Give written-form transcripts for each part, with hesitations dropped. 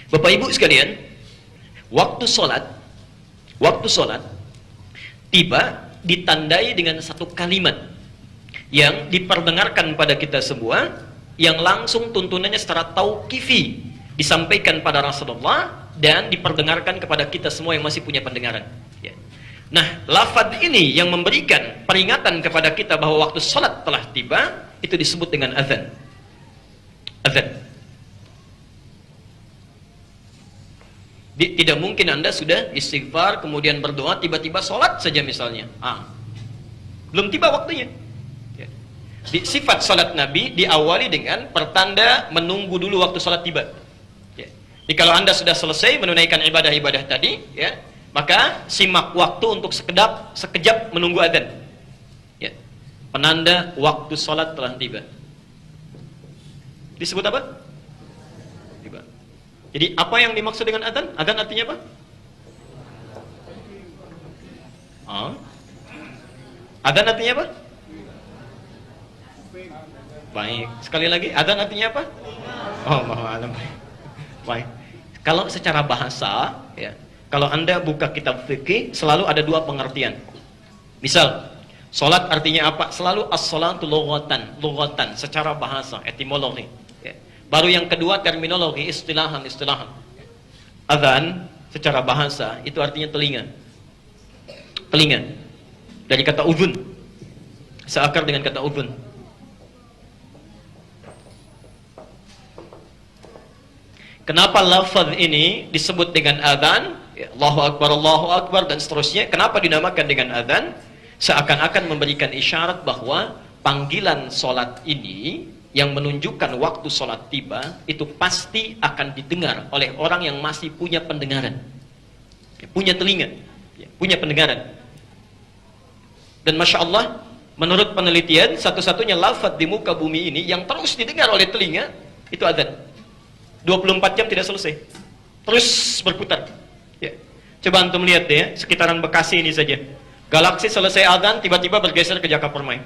Bapak Ibu sekalian, waktu sholat tiba ditandai dengan satu kalimat yang diperdengarkan pada kita semua, yang langsung tuntunannya secara tauqifi disampaikan pada Rasulullah dan diperdengarkan kepada kita semua yang masih punya pendengaran. Ya. Nah, lafaz ini yang memberikan peringatan kepada kita bahwa waktu sholat telah tiba, itu disebut dengan azan. Azan. Tidak mungkin Anda sudah istighfar, kemudian berdoa, tiba-tiba sholat saja misalnya. Belum tiba waktunya. Ya. Sifat sholat Nabi diawali dengan pertanda menunggu dulu waktu sholat tiba. Ya. Jadi kalau Anda sudah selesai menunaikan ibadah-ibadah tadi, ya, maka simak waktu untuk sekejap menunggu adzan. Ya. Penanda waktu sholat telah tiba. Disebut apa? Tiba. Jadi apa yang dimaksud dengan adzan? Adzan artinya apa? Adzan artinya apa? Baik. Sekali lagi, adzan artinya apa? Oh, maaf. Baik. Kalau secara bahasa, ya, kalau Anda buka kitab fikih, selalu ada dua pengertian. Misal, salat artinya apa? Selalu as-salatu lughatan, secara bahasa, etimologi. Ya. Baru yang kedua terminologi, istilahan. Adzan secara bahasa itu artinya telinga. Telinga. Dari kata udhun. Seakar dengan kata udhun. Kenapa lafaz ini disebut dengan adzan? Ya, Allahu Akbar dan seterusnya. Kenapa dinamakan dengan adzan? Seakan-akan memberikan isyarat bahwa panggilan solat ini yang menunjukkan waktu solat tiba itu pasti akan didengar oleh orang yang masih punya pendengaran, ya, punya telinga, ya, punya pendengaran. Dan Masya Allah, menurut penelitian, satu-satunya lafaz di muka bumi ini yang terus didengar oleh telinga itu adzan. 24 jam tidak selesai, terus berputar. Ya. Coba antum lihat deh, ya, sekitaran Bekasi ini saja. Galaksi selesai adzan, tiba-tiba bergeser ke Jakapermai.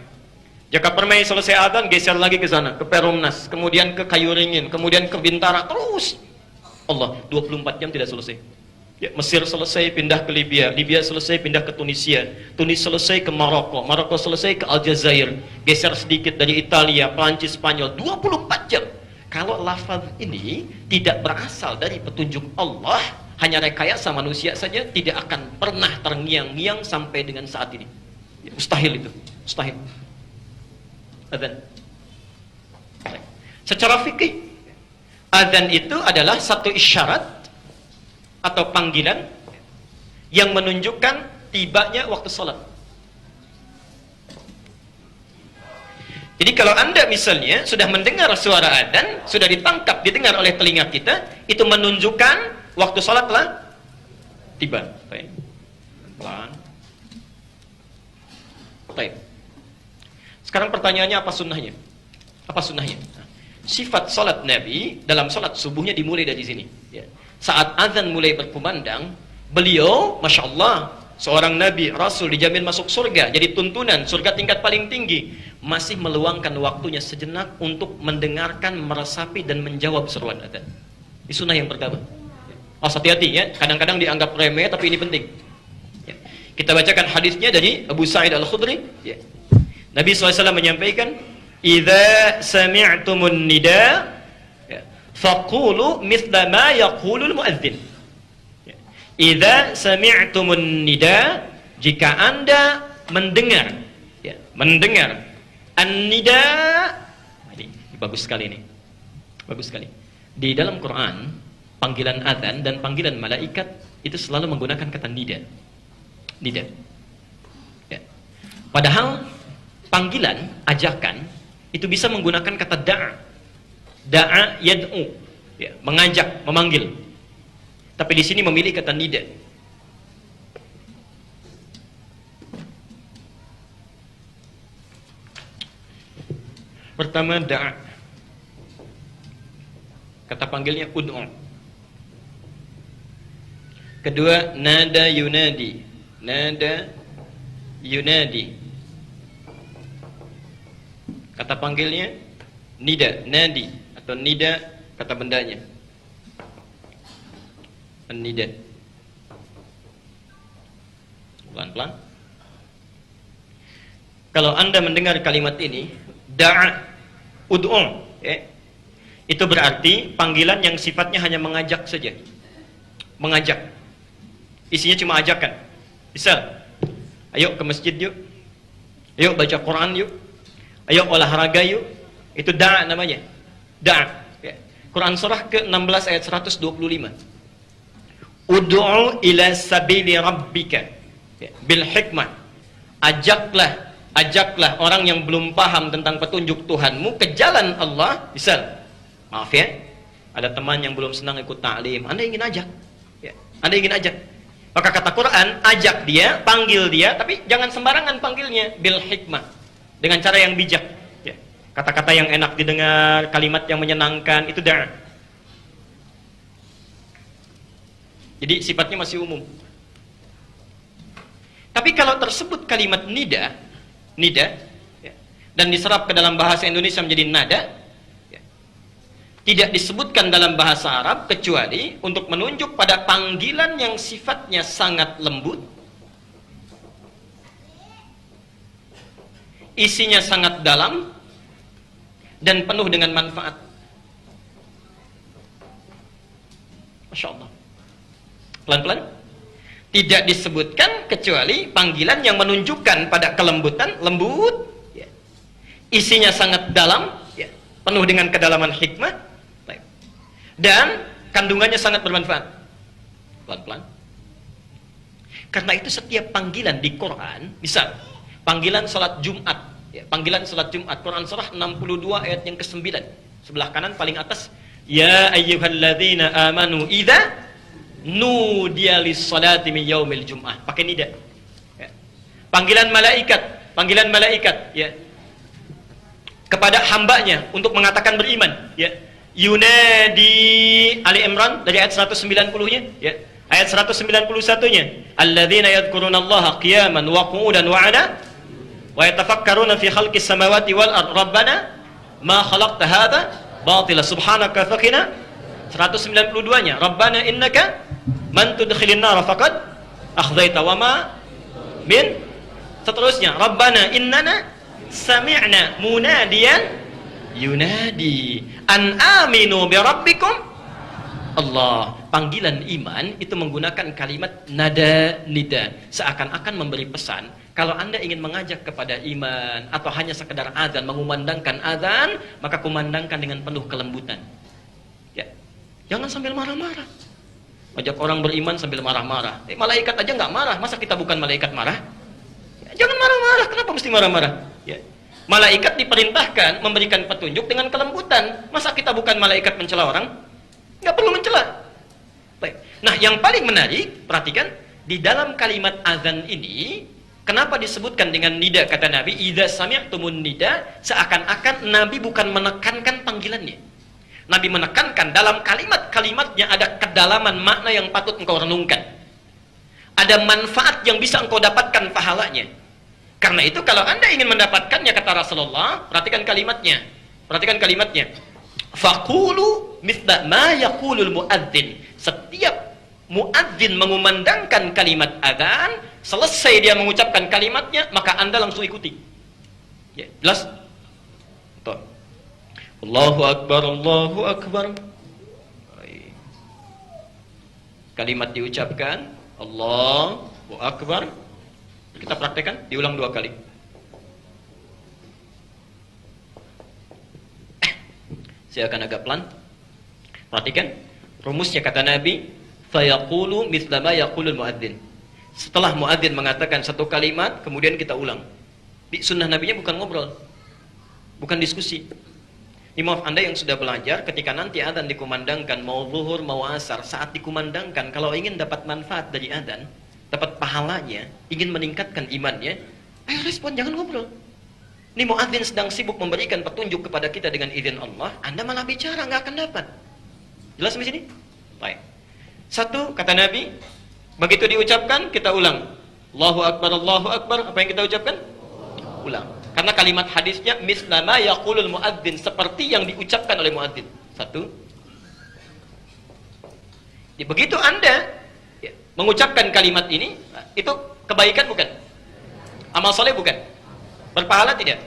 Jakapermai selesai adzan, geser lagi ke sana, ke Perumnas, kemudian ke Kayu Ringin, kemudian ke Bintara, terus. Allah, 24 jam tidak selesai. Ya, Mesir selesai, pindah ke Libya, Libya selesai, pindah ke Tunisia, Tunis selesai ke Maroko, Maroko selesai ke Aljazair, geser sedikit dari Italia, Prancis, Spanyol, 24 jam. Kalau lafaz ini tidak berasal dari petunjuk Allah, hanya rekayasa manusia saja, tidak akan pernah terngiang-ngiang sampai dengan saat ini. Ya, mustahil itu, mustahil. Adzan. Secara fikih, adzan itu adalah satu isyarat atau panggilan yang menunjukkan tibanya waktu sholat. Jadi kalau Anda misalnya sudah mendengar suara adzan, sudah ditangkap, didengar oleh telinga kita, itu menunjukkan waktu sholat telah tiba. Pelan. Baik. Sekarang pertanyaannya, apa sunnahnya? Apa sunnahnya? Nah, sifat sholat Nabi dalam sholat subuhnya dimulai dari sini. Ya. Saat azan mulai berkumandang, beliau, Masya Allah, seorang Nabi, Rasul, dijamin masuk surga. Jadi tuntunan, surga tingkat paling tinggi. Masih meluangkan waktunya sejenak untuk mendengarkan, meresapi, dan menjawab seruan azan. Ini sunnah yang pertama. Hati-hati ya, kadang-kadang dianggap remeh, tapi ini penting. Ya. Kita bacakan hadisnya dari Abu Sa'id Al-Khudri. Ya. Nabi SAW menyampaikan, "Idza sami'tumun nida, faqulu mithla ma yaqulul muadzin." Idza sami'tumun nida, jika Anda mendengar, ya, mendengar an-nida. Ini bagus sekali ini. Bagus sekali. Di dalam Quran, panggilan adzan dan panggilan malaikat itu selalu menggunakan kata nida. Nida. Ya. Padahal panggilan, ajakan, itu bisa menggunakan kata da'a. Da'a yad'u, ya, mengajak, memanggil. Tapi di sini memilih kata nida. Pertama da'a. Kata panggilnya ud'u. Kedua nada yunadi. Nada yunadi. Kata panggilnya nida, nadi atau nida kata bendanya. An-nida. Pelan-pelan. Kalau Anda mendengar kalimat ini, da'a, ud'u, itu berarti panggilan yang sifatnya hanya mengajak saja. Mengajak. Isinya cuma ajakan. Misal, ayo ke masjid yuk. Ayo baca Quran yuk. Ayo olahraga yuk. Itu da'a namanya. Da'a. Quran surah ke-16 ayat 125. Ud'u ila sabili rabbika bil hikmah. Ajaklah orang yang belum paham tentang petunjuk Tuhanmu ke jalan Allah. Misal, maaf ya, ada teman yang belum senang ikut ta'lim, Anda ingin ajak, ya, Anda ingin ajak. Maka kata Quran, ajak dia, panggil dia, tapi jangan sembarangan panggilnya, bil hikmah, dengan cara yang bijak. Ya. Kata-kata yang enak didengar, kalimat yang menyenangkan, itu da'a. Jadi sifatnya masih umum. Tapi kalau tersebut kalimat nida, ya, dan diserap ke dalam bahasa Indonesia menjadi nada, ya, tidak disebutkan dalam bahasa Arab kecuali untuk menunjuk pada panggilan yang sifatnya sangat lembut, isinya sangat dalam, dan penuh dengan manfaat. Masya Allah. Pelan-pelan. Tidak disebutkan kecuali panggilan yang menunjukkan pada kelembutan, lembut, ya. Isinya sangat dalam, ya. Penuh dengan kedalaman hikmah, dan kandungannya sangat bermanfaat. Pelan-pelan. Karena itu setiap panggilan di Quran, misal panggilan salat Jumat, ya, panggilan salat Jumat, Quran surah 62 ayat yang ke-9, sebelah kanan paling atas, ya ayyuhalladzina amanu idza nudiya lis-salati min yaumil jum'ah, pakai nida. Ya. Panggilan malaikat, ya, kepada hambanya untuk mengatakan beriman, ya. Yunadi Ali Imran dari ayat 190-nya, ya. Ayat 191-nya, alladzina yadhkurunallaha qiyaman wa qu'udan wa 'ala wa yatafakkaruna fi khalqis samawati wal ard rabbana ma khalaqta hadza batila subhanaka faqina. 192-nya, rabbana innaka man tudkhilin nar faqad akhzaita wa ma min. Seterusnya, rabbana innana sami'na munadiyan yunadi an aminu bi rabbikum Allah. Panggilan iman itu menggunakan kalimat nada nida, seakan-akan memberi pesan kalau Anda ingin mengajak kepada iman atau hanya sekedar azan, mengumandangkan azan, maka kumandangkan dengan penuh kelembutan. Ya. Jangan sambil marah-marah. Ajak orang beriman sambil marah-marah. Malaikat aja nggak marah, masa kita bukan malaikat marah? Ya, jangan marah-marah. Kenapa mesti marah-marah? Ya. Malaikat diperintahkan memberikan petunjuk dengan kelembutan. Masa kita bukan malaikat mencela orang? Nggak perlu mencela. Baik. Nah, yang paling menarik, perhatikan di dalam kalimat azan ini, kenapa disebutkan dengan nida? Kata Nabi, idza sami'tumun nida, seakan-akan Nabi bukan menekankan panggilannya. Nabi menekankan dalam kalimat-kalimatnya ada kedalaman makna yang patut engkau renungkan. Ada manfaat yang bisa engkau dapatkan pahalanya. Karena itu kalau Anda ingin mendapatkannya, kata Rasulullah, perhatikan kalimatnya. Perhatikan kalimatnya. Faqulu mithla ma yaqulul muadzin. Setiap muadzin mengumandangkan kalimat azan, selesai dia mengucapkan kalimatnya, maka Anda langsung ikuti. Ya, jelas? Tuh. Allahu Akbar, Allahu Akbar. Kalimat diucapkan, Allahu Akbar. Kita praktekkan, diulang 2 kali. Saya akan agak pelan. Perhatikan, rumusnya kata Nabi, fayaqulu mithla ma yaqulul muadzin. Setelah muadzin mengatakan satu kalimat, kemudian kita ulang. Di sunnah Nabinya bukan ngobrol, bukan diskusi. Ini maaf, Anda yang sudah belajar, ketika nanti adzan dikumandangkan, mau zuhur, mau asar, saat dikumandangkan, kalau ingin dapat manfaat dari adzan, dapat pahalanya, ingin meningkatkan imannya, ayo respon, jangan ngobrol. Ini muadzin sedang sibuk memberikan petunjuk kepada kita dengan izin Allah, Anda malah bicara, nggak akan dapat. Jelas di sini? Baik. Satu, kata Nabi, begitu diucapkan, kita ulang. Allahu Akbar, Allahu Akbar. Apa yang kita ucapkan? Ulang. Karena kalimat hadisnya misla ma yaqulul muadzin, seperti yang diucapkan oleh muadzin. Satu. Begitu Anda mengucapkan kalimat ini, itu kebaikan bukan? Amal soleh bukan? Berpahala tidak?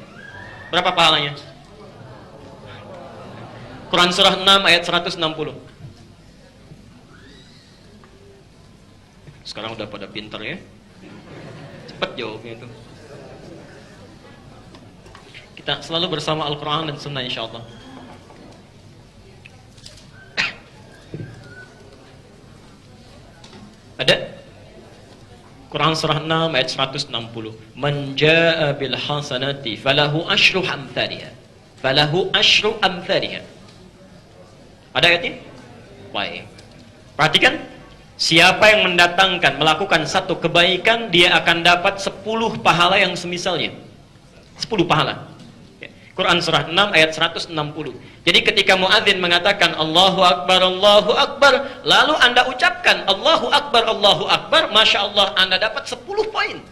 Berapa pahalanya? Quran surah 6 ayat 160. Sekarang udah pada pinter ya. Cepat jawabnya itu. Kita selalu bersama Al-Quran dan Sunnah insyaAllah. Ada? Quran surah 6 ayat 160. Man jaa bil hasanati falahu asyru amthaliha. Falahu asyru amthaliha. Ada ayat ini? Baik. Perhatikan, siapa yang mendatangkan, melakukan satu kebaikan, dia akan dapat 10 pahala yang semisalnya. 10 pahala. Quran surah 6 ayat 160. Jadi ketika muadzin mengatakan Allahu Akbar, lalu Anda ucapkan Allahu Akbar, Masya Allah, Anda dapat 10 poin.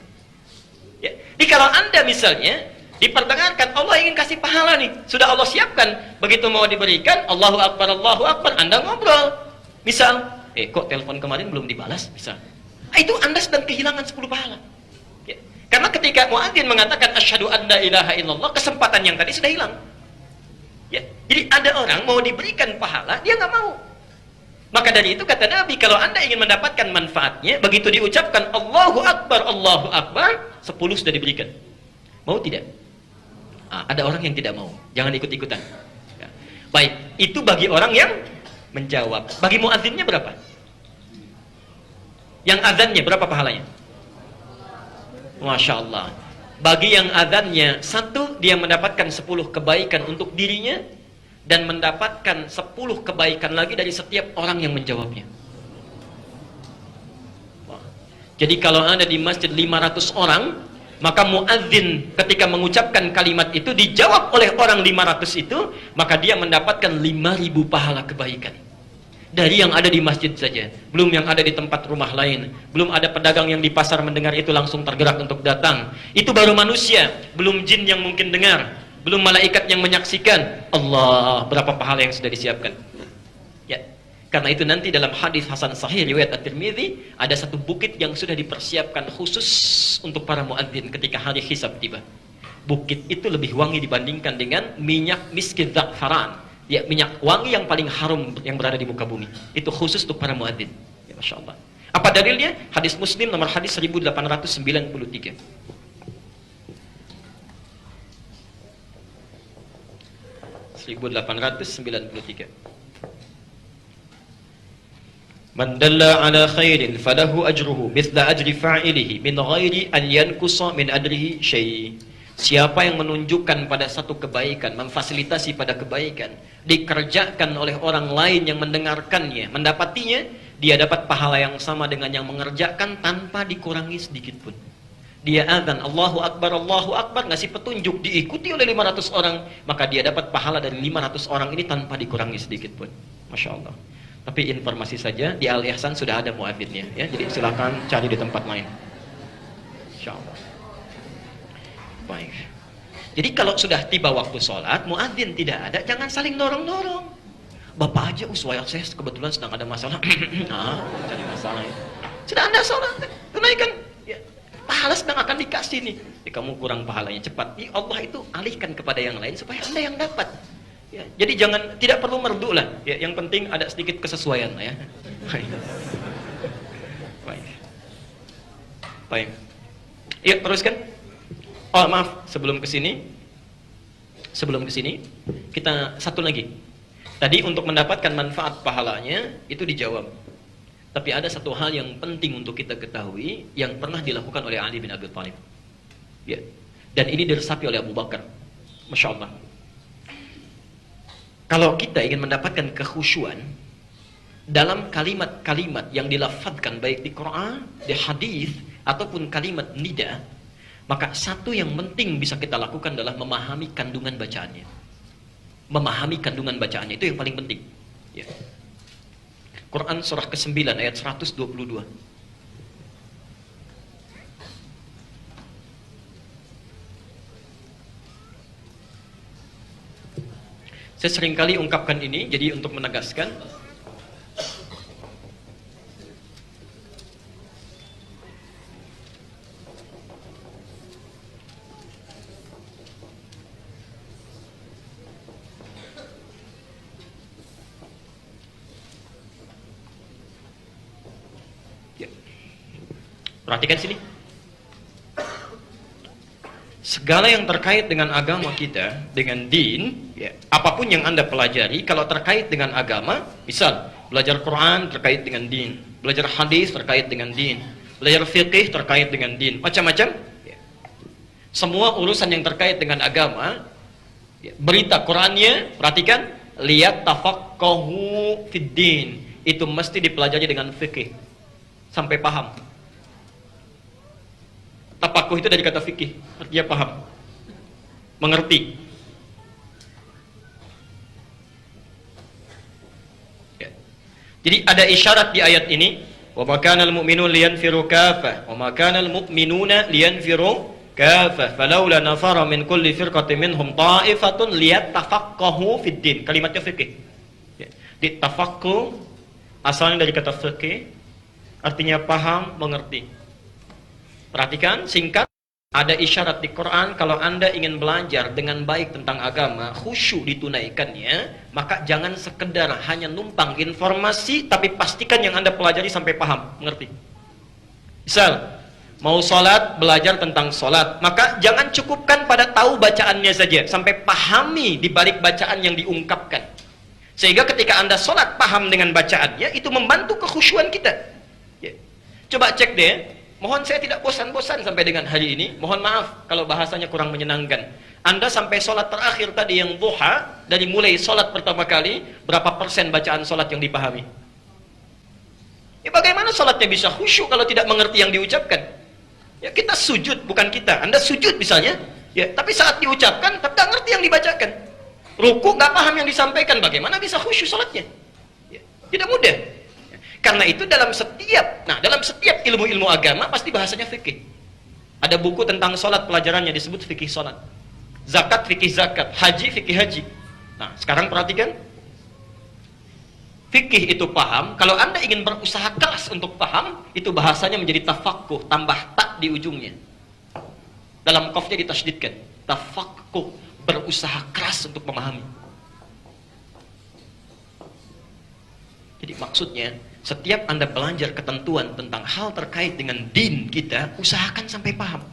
Ya. Jadi kalau Anda misalnya diperdengarkan, Allah ingin kasih pahala nih, sudah Allah siapkan, begitu mau diberikan Allahu Akbar, Anda ngobrol. Misal, kok telepon kemarin belum dibalas? Misal. Itu Anda sedang kehilangan 10 pahala. Ya. Karena ketika muadzin mengatakan asyhadu an la ilaha illallah, kesempatan yang tadi sudah hilang. Ya. Jadi ada orang mau diberikan pahala, dia nggak mau. Maka dari itu kata Nabi, kalau Anda ingin mendapatkan manfaatnya, begitu diucapkan Allahu Akbar, 10 sudah diberikan. Mau tidak? Ada orang yang tidak mau. Jangan ikut-ikutan. Ya. Baik, itu bagi orang yang menjawab. Bagi muadzinnya berapa? Yang azannya berapa pahalanya? Masya Allah. Bagi yang azannya 1, dia mendapatkan 10 kebaikan untuk dirinya, dan mendapatkan 10 kebaikan lagi dari setiap orang yang menjawabnya. Jadi kalau ada di masjid 500 orang, maka muadzin ketika mengucapkan kalimat itu dijawab oleh orang 500 itu, maka dia mendapatkan 5.000 pahala kebaikan. Dari yang ada di masjid saja, belum yang ada di tempat rumah lain, belum ada pedagang yang di pasar mendengar itu langsung tergerak untuk datang. Itu baru manusia, belum jin yang mungkin dengar, belum malaikat yang menyaksikan. Allah, berapa pahala yang sudah disiapkan. Ya. Karena itu nanti dalam hadis Hasan Sahih riwayat At-Tirmidzi, ada satu bukit yang sudah dipersiapkan khusus untuk para muadzin ketika hari hisab tiba. Bukit itu lebih wangi dibandingkan dengan minyak miski za'faran. Ya, minyak wangi yang paling harum yang berada di muka bumi. Itu khusus untuk para muadzin. Ya, Masya Allah. Apa dalilnya? Hadis Muslim nomor hadis 1893. Man dalla ala khairin falahu ajruhu mithla ajri fa'ilihi min ghairi an yankusa min ajrihi syai'. Siapa yang menunjukkan pada satu kebaikan, memfasilitasi pada kebaikan, dikerjakan oleh orang lain yang mendengarkannya, mendapatinya, dia dapat pahala yang sama dengan yang mengerjakan tanpa dikurangi sedikit pun. Dia azan Allahu Akbar, ngasih petunjuk, diikuti oleh 500 orang, maka dia dapat pahala dari 500 orang ini tanpa dikurangi sedikit pun. Masya Allah. Tapi informasi saja, di Al-Ihsan sudah ada muadzinnya, ya. Jadi silakan cari di tempat lain. Insya Allah. Baik. Jadi kalau sudah tiba waktu sholat, muadzin tidak ada, jangan saling dorong-dorong. Bapak aja, uswaya saya kebetulan sedang ada masalah. Cari masalah ya. Sudah Anda sholat, tunaikan. Ya, pahala sedang akan dikasih nih. Ya, kamu kurang pahalanya, cepat. Ya, Allah itu alihkan kepada yang lain supaya Anda yang dapat. Ya, jadi jangan, tidak perlu merdu lah. Ya, yang penting ada sedikit kesesuaian lah ya. Baik. Baik. Ya, teruskan. Oh maaf, sebelum kesini kita satu lagi. Tadi untuk mendapatkan manfaat pahalanya itu dijawab. Tapi ada satu hal yang penting untuk kita ketahui yang pernah dilakukan oleh Ali bin Abi Thalib. Ya. Dan ini diresapi oleh Abu Bakar. Masya Allah. Kalau kita ingin mendapatkan kekhusyuan dalam kalimat-kalimat yang dilafadzkan baik di Quran, di hadis ataupun kalimat nida, maka satu yang penting bisa kita lakukan adalah memahami kandungan bacaannya. Memahami kandungan bacaannya itu yang paling penting. Ya. Quran surah ke-9 ayat 122. Saya seringkali ungkapkan ini, jadi untuk menegaskan Perhatikan sini. Segala yang terkait dengan agama kita, dengan din, ya, apapun yang Anda pelajari, kalau terkait dengan agama, misal, belajar Quran terkait dengan din, belajar hadis terkait dengan din, belajar fiqih terkait dengan din, macam-macam. Ya. Semua urusan yang terkait dengan agama, ya, berita Qurannya, perhatikan, lihat tafaqahu fid din, itu mesti dipelajari dengan fiqih, sampai paham. Tafakuh itu dari kata fikih, artinya paham, mengerti. Ya. Jadi ada isyarat di ayat ini, wa ma kana al-mu'minun liyanfiru kaffah, wa ma kana al-mu'minuna liyanfiru kaffah, falawla nafara min kulli firqatin minhum ta'ifatun liyatafaqahu fid din. Kalimatnya fikih. Ya. Di tafaqquh asalnya dari kata fikih, artinya paham, mengerti. Perhatikan, singkat, ada isyarat di Quran, kalau Anda ingin belajar dengan baik tentang agama, khusyuk ditunaikannya, maka jangan sekedar hanya numpang informasi, tapi pastikan yang Anda pelajari sampai paham, mengerti. Misal, mau sholat, belajar tentang sholat, maka jangan cukupkan pada tahu bacaannya saja, sampai pahami di balik bacaan yang diungkapkan. Sehingga ketika Anda sholat, paham dengan bacaannya, itu membantu kekhusyuan kita. Ya. Coba cek deh. Mohon saya tidak bosan-bosan sampai dengan hari ini. Mohon maaf kalau bahasanya kurang menyenangkan. Anda sampai sholat terakhir tadi yang duha, dari mulai sholat pertama kali, berapa persen bacaan sholat yang dipahami? Ya bagaimana sholatnya bisa khusyuk kalau tidak mengerti yang diucapkan? Ya kita sujud, bukan kita. Anda sujud misalnya, ya tapi saat diucapkan, tapi tidak ngerti yang dibacakan. Ruku nggak paham yang disampaikan, bagaimana bisa khusyuk sholatnya? Ya, tidak mudah. Karena itu dalam setiap ilmu-ilmu agama pasti bahasanya fikih. Ada buku tentang sholat, pelajarannya disebut fikih sholat. Zakat, fikih zakat. Haji, fikih haji. Nah, sekarang perhatikan. Fikih itu paham. Kalau Anda ingin berusaha keras untuk paham, itu bahasanya menjadi tafaqquh, tambah tak di ujungnya. Dalam qafnya ditasydidkan. Tafaqquh, berusaha keras untuk memahami. Jadi maksudnya, setiap Anda belajar ketentuan tentang hal terkait dengan din kita, usahakan sampai paham.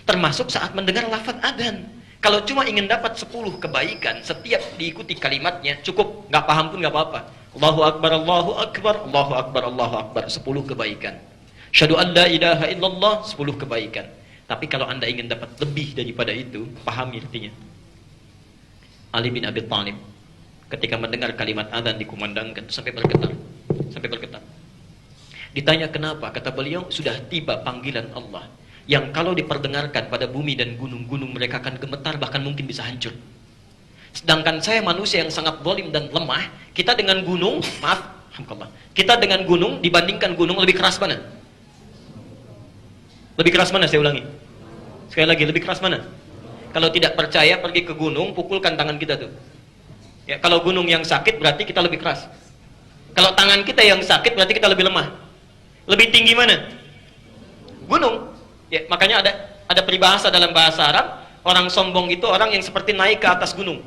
Termasuk saat mendengar lafaz adzan. Kalau cuma ingin dapat 10 kebaikan, setiap diikuti kalimatnya, cukup, nggak paham pun nggak apa-apa. Allahu Akbar, Allahu Akbar, Allahu Akbar, Allahu Akbar, 10 kebaikan. Syahadu an la ilaha illallah, 10 kebaikan. Tapi kalau Anda ingin dapat lebih daripada itu, pahami artinya. Ali bin Abi Thalib, ketika mendengar kalimat adzan dikumandangkan, sampai bergetar. Ditanya kenapa? Kata beliau, sudah tiba panggilan Allah yang kalau diperdengarkan pada bumi dan gunung-gunung mereka akan gemetar, bahkan mungkin bisa hancur. Sedangkan saya manusia yang sangat zalim dan lemah, kita dengan gunung, kita dengan gunung dibandingkan gunung lebih keras mana? Lebih keras mana? Saya ulangi. Sekali lagi, lebih keras mana? Kalau tidak percaya, pergi ke gunung, pukulkan tangan kita tuh. Ya, kalau gunung yang sakit berarti kita lebih keras. Kalau tangan kita yang sakit berarti kita lebih lemah. Lebih tinggi mana? Gunung. Ya, makanya ada peribahasa dalam bahasa Arab, orang sombong itu orang yang seperti naik ke atas gunung.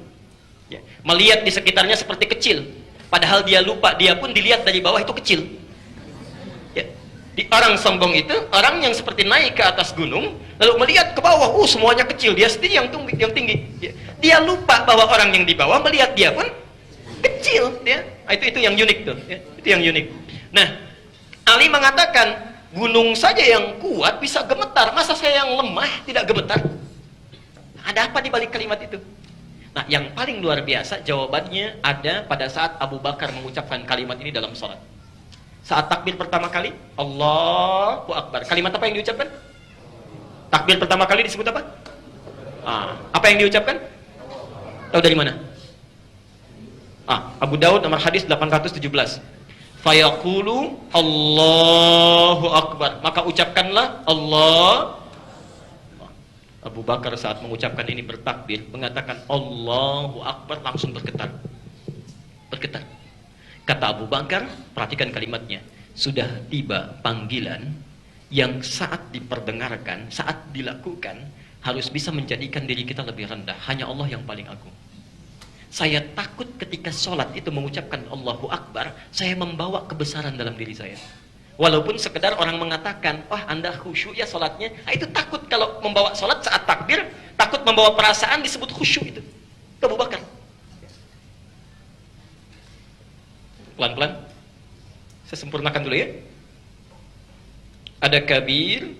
Ya, melihat di sekitarnya seperti kecil, padahal dia lupa dia pun dilihat dari bawah itu kecil. Ya, orang sombong itu orang yang seperti naik ke atas gunung, lalu melihat ke bawah, semuanya kecil, dia sendiri yang tinggi. Ya, dia lupa bahwa orang yang di bawah melihat dia pun kecil. Ya, itu yang unik tuh. Ya, itu yang unik. Nah, Ali mengatakan, gunung saja yang kuat bisa gemetar, masa saya yang lemah tidak gemetar? Ada apa di balik kalimat itu? Nah, yang paling luar biasa jawabannya ada pada saat Abu Bakar mengucapkan kalimat ini dalam sholat. Saat takbir pertama kali, Allahu Akbar. Kalimat apa yang diucapkan? Takbir pertama kali disebut apa? Apa yang diucapkan? Tahu dari mana? Abu Daud nomor hadis 817. Fayaqulu Allahu Akbar. Maka ucapkanlah Allah. Abu Bakar saat mengucapkan ini bertakbir, mengatakan Allahu Akbar, langsung bergetar. Bergetar. Kata Abu Bakar, perhatikan kalimatnya, sudah tiba panggilan yang saat diperdengarkan, saat dilakukan, harus bisa menjadikan diri kita lebih rendah. Hanya Allah yang paling agung. Saya takut ketika sholat itu mengucapkan Allahu Akbar, saya membawa kebesaran dalam diri saya. Walaupun sekedar orang mengatakan, wah Anda khusyuk ya sholatnya. Nah, itu takut kalau membawa sholat saat takbir, takut membawa perasaan disebut khusyuk itu. Itu Abu Bakar. Pelan-pelan. Saya sempurnakan dulu ya. Ada kabir,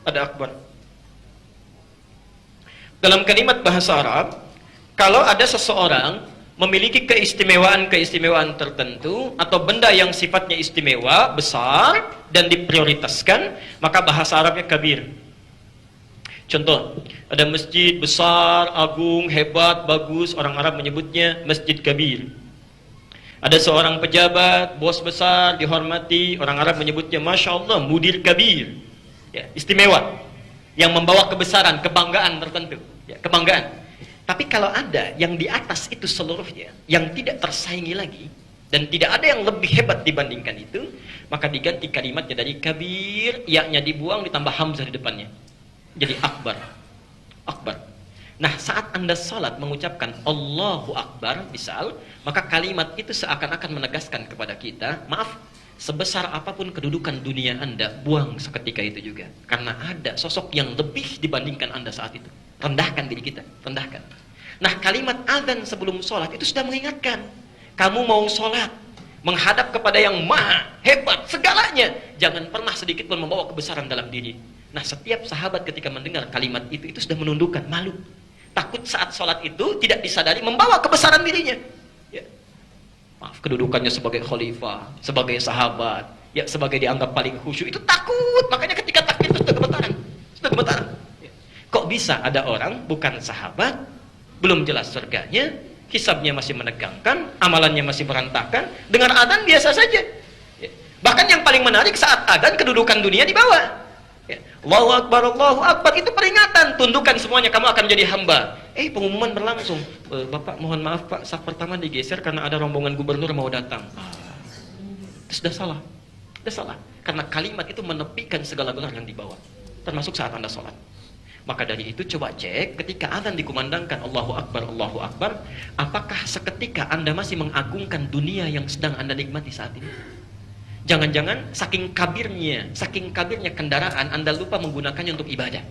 ada akbar. Dalam kalimat bahasa Arab, kalau ada seseorang memiliki keistimewaan-keistimewaan tertentu atau benda yang sifatnya istimewa, besar dan diprioritaskan, maka bahasa Arabnya kabir. Contoh, ada masjid besar, agung, hebat, bagus, orang Arab menyebutnya masjid kabir. Ada seorang pejabat, bos besar, dihormati, orang Arab menyebutnya Masya Allah, mudir kabir. Ya, istimewa, yang membawa kebesaran, kebanggaan tertentu. Ya, kebanggaan. Tapi kalau ada yang di atas itu seluruhnya, yang tidak tersaingi lagi, dan tidak ada yang lebih hebat dibandingkan itu, maka diganti kalimatnya dari kabir, yaknya dibuang, ditambah hamzah di depannya. Jadi akbar. Akbar. Nah, saat Anda salat mengucapkan Allahu Akbar, misal, maka kalimat itu seakan-akan menegaskan kepada kita, maaf, sebesar apapun kedudukan dunia Anda, buang seketika itu juga. Karena ada sosok yang lebih dibandingkan Anda saat itu. Rendahkan diri kita, rendahkan. Nah, kalimat azan sebelum sholat itu sudah mengingatkan. Kamu mau sholat, menghadap kepada yang maha hebat, segalanya. Jangan pernah sedikit pun membawa kebesaran dalam diri. Nah, setiap sahabat ketika mendengar kalimat itu sudah menundukkan, malu. Takut saat sholat itu tidak disadari membawa kebesaran dirinya. Ya. Maaf, kedudukannya sebagai khalifah, sebagai sahabat, ya sebagai dianggap paling khusyuk, itu takut. Makanya ketika takbir itu sudah gemetaran. Sudah gemetaran. Ya. Kok bisa ada orang bukan sahabat, belum jelas surganya, hisabnya masih menegangkan, amalannya masih berantakan, dengar adzan biasa saja. Ya. Bahkan yang paling menarik saat adzan kedudukan dunia di bawah. Ya. Allahu Akbar, itu peringatan, tundukkan semuanya, kamu akan jadi hamba. Pengumuman berlangsung, Bapak mohon maaf Pak, saf pertama digeser karena ada rombongan gubernur mau datang. Itu sudah salah, sudah salah. Karena kalimat itu menepikan segala gelar yang dibawa, termasuk saat Anda sholat. Maka dari itu coba cek ketika adzan dikumandangkan Allahu Akbar, apakah seketika Anda masih mengagungkan dunia yang sedang Anda nikmati saat ini? Jangan-jangan saking kabirnya kendaraan Anda lupa menggunakannya untuk ibadah.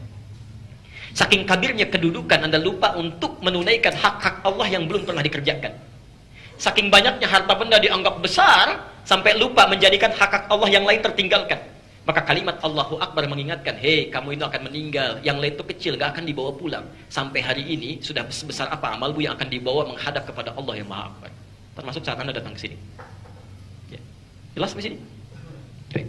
Saking kabirnya kedudukan Anda lupa untuk menunaikan hak-hak Allah yang belum pernah dikerjakan. Saking banyaknya harta benda dianggap besar sampai lupa menjadikan hak-hak Allah yang lain tertinggalkan. Maka kalimat Allahu Akbar mengingatkan, hei kamu itu akan meninggal, yang lain itu kecil, gak akan dibawa pulang. Sampai hari ini sudah sebesar apa amalmu yang akan dibawa menghadap kepada Allah yang Maha Akbar. Termasuk saat Anda datang ke sini. Ya. Jelas di sini? Oke.